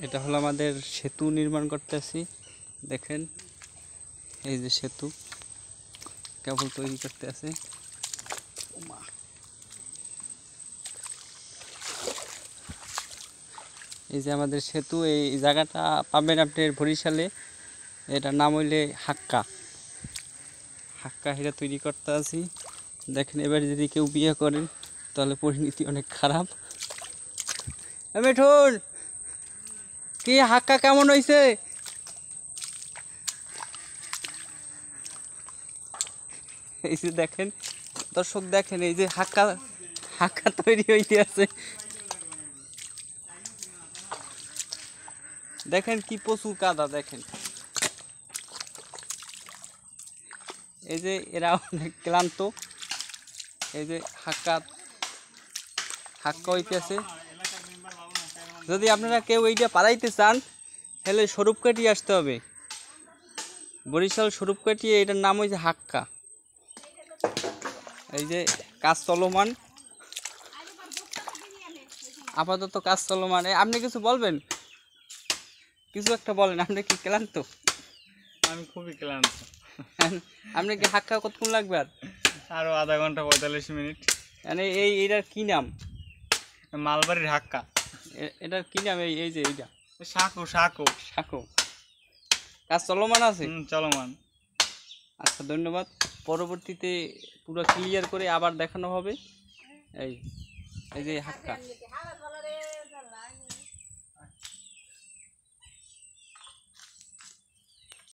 এটা হলো আমাদের সেতু নির্মাণ করতেছি। দেখেন এই যে সেতু কেবল তৈরি করতে আছে। এই যে আমাদের সেতু, এই জায়গাটা পাবেন আপনার বরিশালে। এটার নাম হইলে হাক্কা। হাক্কা হিরা তৈরি করতে আছি। দেখেন এবার যদি কেউ বিয়ে করেন তাহলে পরিণতি অনেক খারাপ। মিঠুন, কি হাক্কা কেমন হয়েছে? এই যে দেখেন দর্শক, দেখেন এই যে হাক্কা হাক্কা তৈরি হইতে আছে। দেখেন কি প্রচুর কাদা। দেখেন এই যে এরা অনেক ক্লান্ত। এই যে হাক্কা হাক্কা হইতে আছে। যদি আপনারা কেউ এইটা পালাইতে চান তাহলে স্বরূপকাঠি আসতে হবে। বরিশাল স্বরূপকাঠি, এটার নাম হয়েছে হাক্কা। এই যে কাজ চলমান, আপাতত কাজ চলমান। আপনি কিছু বলবেন? কিছু একটা বলেন। আপনি কি ক্লান্ত? আমি খুবই ক্লান্ত। আপনি কি হাক্কা কতক্ষণ লাগবে? আরো আধা ঘন্টা 45 মিনিট। মানে এইটার কি নাম? মালবাড়ির হাক্কা। এটার কি নাম? এই যে এইটা সাঁকো সাঁকো সাঁকো। কাজ চলমান আছে? চলমান। আচ্ছা, ধন্যবাদ। পরবর্তীতে পুরো ক্লিয়ার করে আবার দেখানো হবে। এই এই যে হাক্কা।